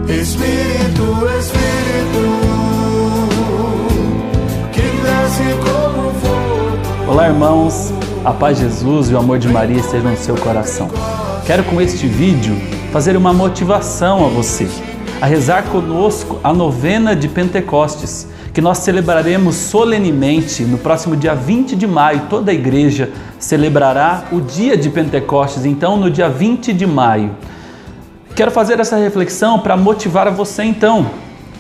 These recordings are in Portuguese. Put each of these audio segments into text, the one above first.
Espírito, Espírito, que desce como fogo. Olá, irmãos, a paz de Jesus e o amor de Maria estejam no seu coração. Quero com este vídeo fazer uma motivação a você, a rezar conosco a novena de Pentecostes, que nós celebraremos solenemente no próximo dia 20 de maio. Toda a igreja celebrará o dia de Pentecostes, então no dia 20 de maio. Quero fazer essa reflexão para motivar a você então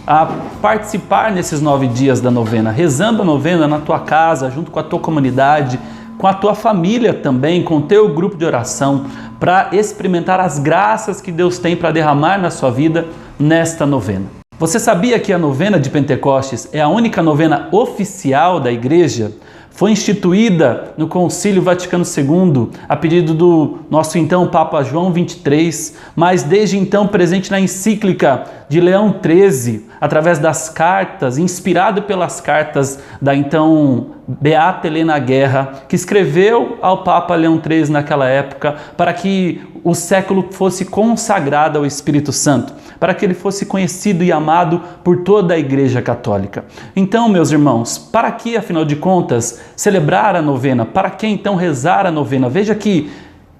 a participar nesses 9 dias da novena, rezando a novena na tua casa, junto com a tua comunidade, com a tua família também, com o teu grupo de oração, para experimentar as graças que Deus tem para derramar na sua vida nesta novena. Você sabia que a novena de Pentecostes é a única novena oficial da igreja? Foi instituída no Concílio Vaticano II, a pedido do nosso então Papa João XXIII, mas desde então presente na encíclica de Leão XIII, através das cartas, inspirado pelas cartas da então Beata Helena Guerra, que escreveu ao Papa Leão XIII naquela época, para que o século fosse consagrado ao Espírito Santo, para que ele fosse conhecido e amado por toda a Igreja Católica. Então, meus irmãos, para que, afinal de contas, celebrar a novena? Para que então rezar a novena? Veja que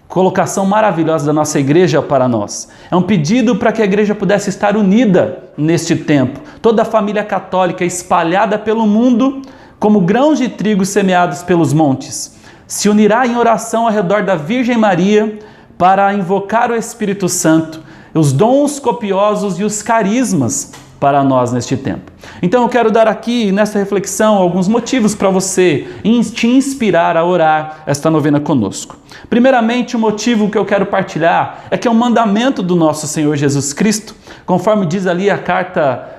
colocação maravilhosa da nossa igreja para nós. É um pedido para que a igreja pudesse estar unida neste tempo. Toda a família católica espalhada pelo mundo, como grãos de trigo semeados pelos montes, se unirá em oração ao redor da Virgem Maria para invocar o Espírito Santo, os dons copiosos e os carismas para nós neste tempo. Então eu quero dar aqui nessa reflexão alguns motivos para você te inspirar a orar esta novena conosco. Primeiramente, o motivo que eu quero partilhar é que é um mandamento do nosso Senhor Jesus Cristo, conforme diz ali a carta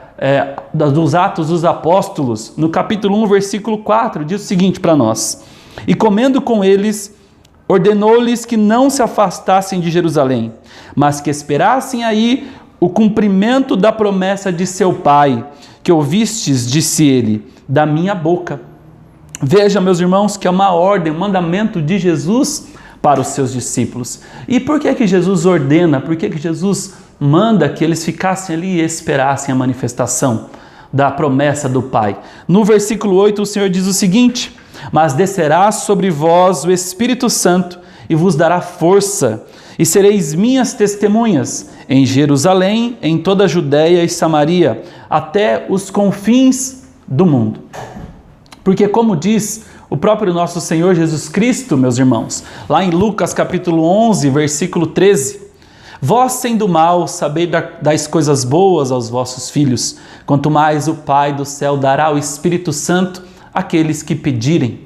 dos Atos dos Apóstolos, no capítulo 1, versículo 4, diz o seguinte para nós: e comendo com eles, ordenou-lhes que não se afastassem de Jerusalém, mas que esperassem aí o cumprimento da promessa de seu Pai, que ouvistes, disse ele, da minha boca. Veja, meus irmãos, que é uma ordem, um mandamento de Jesus para os seus discípulos. E por que Jesus ordena? Por que Jesus manda que eles ficassem ali e esperassem a manifestação da promessa do Pai? No versículo 8, o Senhor diz o seguinte: mas descerá sobre vós o Espírito Santo e vos dará força, e sereis minhas testemunhas em Jerusalém, em toda a Judéia e Samaria, até os confins do mundo. Porque, como diz o próprio nosso Senhor Jesus Cristo, meus irmãos, lá em Lucas capítulo 11, versículo 13, vós sendo mal, sabeis das coisas boas aos vossos filhos, quanto mais o Pai do céu dará o Espírito Santo àqueles que pedirem,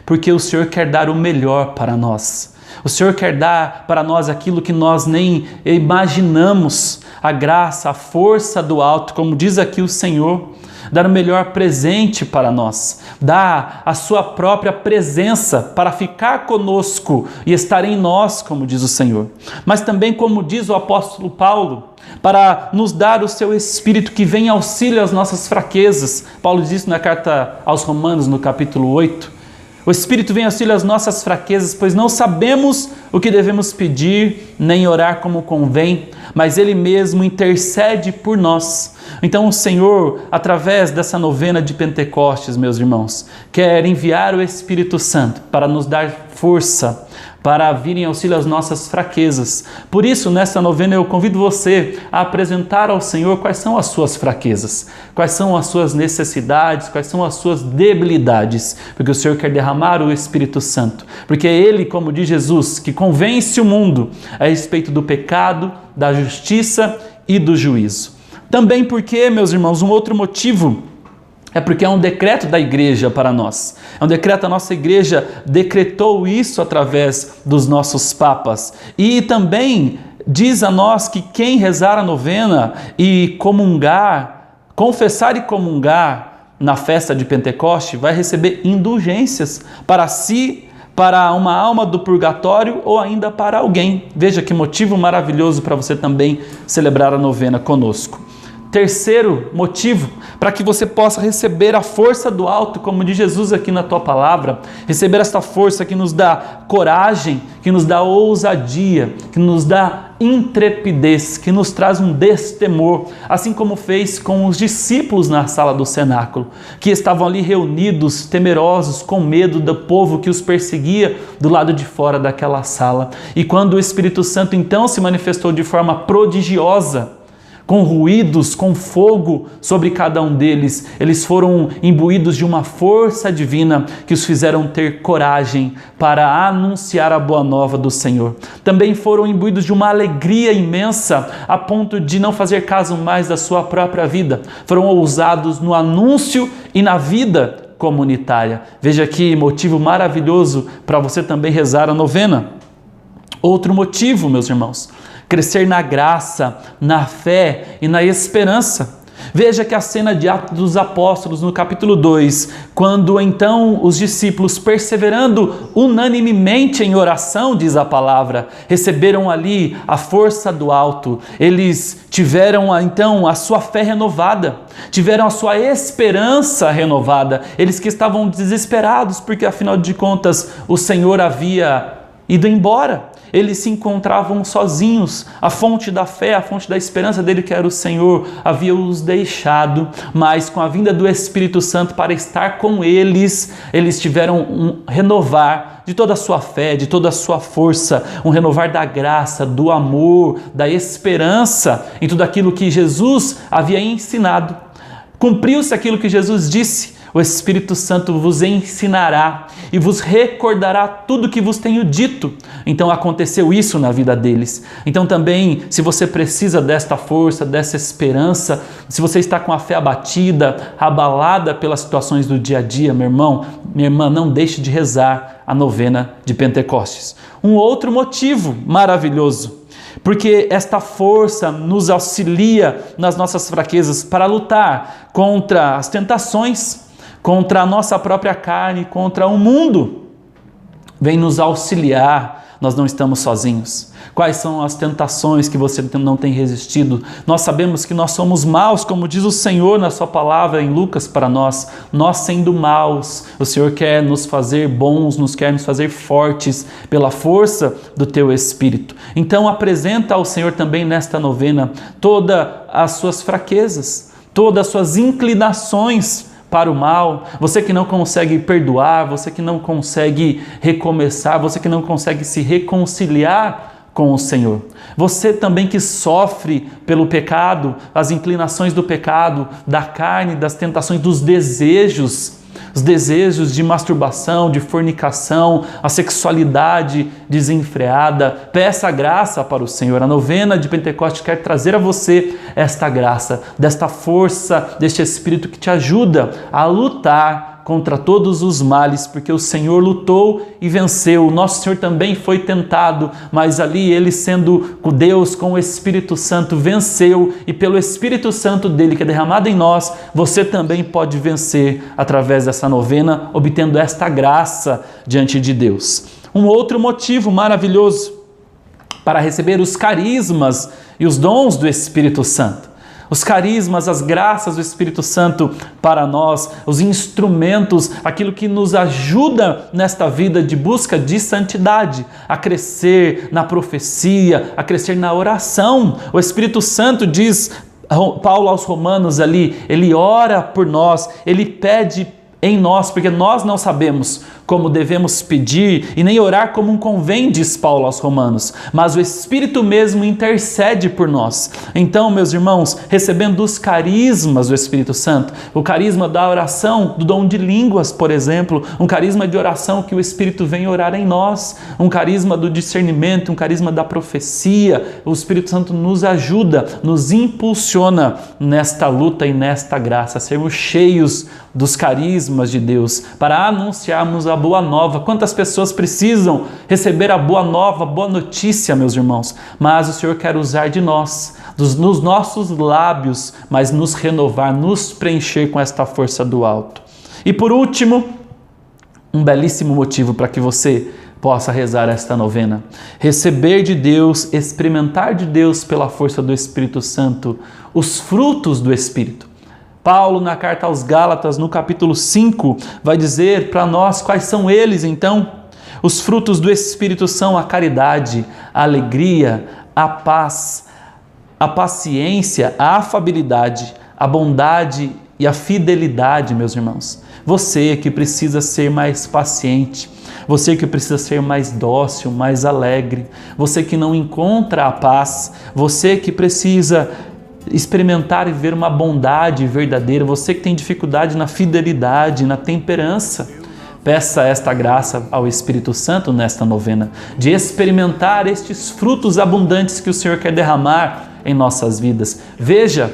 porque o Senhor quer dar o melhor para nós. O Senhor quer dar para nós aquilo que nós nem imaginamos, a graça, a força do alto, como diz aqui o Senhor, dar o melhor presente para nós, dar a sua própria presença para ficar conosco e estar em nós, como diz o Senhor. Mas também, como diz o apóstolo Paulo, para nos dar o seu Espírito que vem em auxílio às nossas fraquezas. Paulo diz na carta aos Romanos, no capítulo 8, o Espírito vem em auxílio às nossas fraquezas, pois não sabemos o que devemos pedir, nem orar como convém, mas Ele mesmo intercede por nós. Então o Senhor, através dessa novena de Pentecostes, meus irmãos, quer enviar o Espírito Santo para nos dar força, para vir em auxílio às nossas fraquezas. Por isso, nessa novena eu convido você a apresentar ao Senhor quais são as suas fraquezas, quais são as suas necessidades, quais são as suas debilidades, porque o Senhor quer derramar o Espírito Santo, porque é Ele, como diz Jesus, que convence o mundo a respeito do pecado, da justiça e do juízo. Também porque, meus irmãos, um outro motivo é porque é um decreto da igreja para nós. É um decreto, a nossa igreja decretou isso através dos nossos papas. E também diz a nós que quem rezar a novena e comungar, confessar e comungar na festa de Pentecoste, vai receber indulgências para si, para uma alma do purgatório ou ainda para alguém. Veja que motivo maravilhoso para você também celebrar a novena conosco. terceiro motivo para que você possa receber a força do alto, como diz Jesus aqui na tua palavra, receber esta força que nos dá coragem, que nos dá ousadia, que nos dá intrepidez, que nos traz um destemor, assim como fez com os discípulos na sala do cenáculo, que estavam ali reunidos, temerosos, com medo do povo que os perseguia do lado de fora daquela sala. E quando o Espírito Santo então se manifestou de forma prodigiosa, com ruídos, com fogo sobre cada um deles, eles foram imbuídos de uma força divina que os fizeram ter coragem para anunciar a boa nova do Senhor. Também foram imbuídos de uma alegria imensa, a ponto de não fazer caso mais da sua própria vida. Foram ousados no anúncio e na vida comunitária. Veja que motivo maravilhoso para você também rezar a novena. Outro motivo, meus irmãos, crescer na graça, na fé e na esperança. Veja que a cena de Atos dos Apóstolos, no capítulo 2, quando então os discípulos, perseverando unanimemente em oração, diz a palavra, receberam ali a força do alto. Eles tiveram então a sua fé renovada, tiveram a sua esperança renovada. Eles que estavam desesperados, porque afinal de contas o Senhor havia ido embora. Eles se encontravam sozinhos. A fonte da fé, a fonte da esperança dele, que era o Senhor, havia os deixado, mas com a vinda do Espírito Santo para estar com eles, eles tiveram um renovar de toda a sua fé, de toda a sua força, um renovar da graça, do amor, da esperança em tudo aquilo que Jesus havia ensinado. Cumpriu-se aquilo que Jesus disse: o Espírito Santo vos ensinará e vos recordará tudo que vos tenho dito. Então aconteceu isso na vida deles. Então também, se você precisa desta força, dessa esperança, se você está com a fé abatida, abalada pelas situações do dia a dia, meu irmão, minha irmã, não deixe de rezar a novena de Pentecostes. Um outro motivo maravilhoso, porque esta força nos auxilia nas nossas fraquezas para lutar contra as tentações, contra a nossa própria carne, contra o mundo. Vem nos auxiliar, nós não estamos sozinhos. Quais são as tentações que você não tem resistido? Nós sabemos que nós somos maus, como diz o Senhor na sua palavra em Lucas para nós. Nós sendo maus, o Senhor quer nos fazer bons, quer nos fazer fortes pela força do teu Espírito. Então apresenta ao Senhor também nesta novena todas as suas fraquezas, todas as suas inclinações para o mal, você que não consegue perdoar, você que não consegue recomeçar, você que não consegue se reconciliar com o Senhor. Você também que sofre pelo pecado, as inclinações do pecado, da carne, das tentações, dos desejos, os desejos de masturbação, de fornicação, a sexualidade desenfreada. Peça graça para o Senhor. A novena de Pentecostes quer trazer a você esta graça, desta força, deste Espírito que te ajuda a lutar contra todos os males, porque o Senhor lutou e venceu. O nosso Senhor também foi tentado, mas ali ele, sendo Deus com o Espírito Santo, venceu, e pelo Espírito Santo dele que é derramado em nós, você também pode vencer através dessa novena, obtendo esta graça diante de Deus. Um outro motivo maravilhoso para receber os carismas e os dons do Espírito Santo. Os carismas, as graças do Espírito Santo para nós, os instrumentos, aquilo que nos ajuda nesta vida de busca de santidade, a crescer na profecia, a crescer na oração. O Espírito Santo, diz Paulo aos Romanos ali, ele ora por nós, ele pede em nós, porque nós não sabemos como devemos pedir e nem orar como convém, diz Paulo aos Romanos, mas o Espírito mesmo intercede por nós. Então, meus irmãos, recebendo os carismas do Espírito Santo, o carisma da oração, do dom de línguas, por exemplo, um carisma de oração que o Espírito vem orar em nós, um carisma do discernimento, um carisma da profecia, o Espírito Santo nos ajuda, nos impulsiona nesta luta e nesta graça, sermos cheios dos carismas de Deus, para anunciarmos a boa nova. Quantas pessoas precisam receber a boa nova, a boa notícia, meus irmãos? Mas o Senhor quer usar de nós, nos nossos lábios, mas nos renovar, nos preencher com esta força do alto. E por último, um belíssimo motivo para que você possa rezar esta novena. Receber de Deus, experimentar de Deus pela força do Espírito Santo, os frutos do Espírito. Paulo, na carta aos Gálatas, no capítulo 5, vai dizer para nós quais são eles, então. Os frutos do Espírito são a caridade, a alegria, a paz, a paciência, a afabilidade, a bondade e a fidelidade, meus irmãos. Você que precisa ser mais paciente, você que precisa ser mais dócil, mais alegre, você que não encontra a paz, você que precisa experimentar e ver uma bondade verdadeira, você que tem dificuldade na fidelidade, na temperança, peça esta graça ao Espírito Santo nesta novena, de experimentar estes frutos abundantes que o Senhor quer derramar em nossas vidas. Veja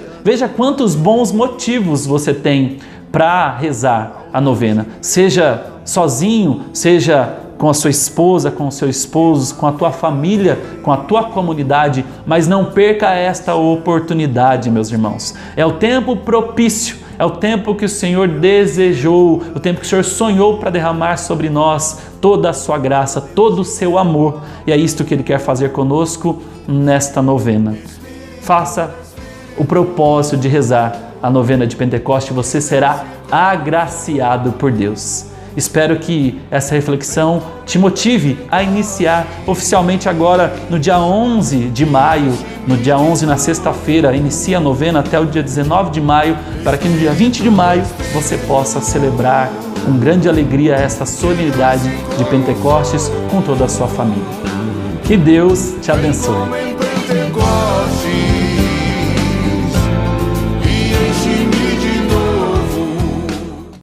quantos bons motivos você tem para rezar a novena, seja sozinho, seja com a sua esposa, com o seu esposo, com a tua família, com a tua comunidade, mas não perca esta oportunidade, meus irmãos. É o tempo propício, é o tempo que o Senhor desejou, o tempo que o Senhor sonhou para derramar sobre nós toda a sua graça, todo o seu amor. E é isto que Ele quer fazer conosco nesta novena. Faça o propósito de rezar a novena de Pentecoste, você será agraciado por Deus. Espero que essa reflexão te motive a iniciar oficialmente agora no dia 11 de maio, no dia 11 na sexta-feira, inicia a novena até o dia 19 de maio, para que no dia 20 de maio você possa celebrar com grande alegria esta solenidade de Pentecostes com toda a sua família. Que Deus te abençoe.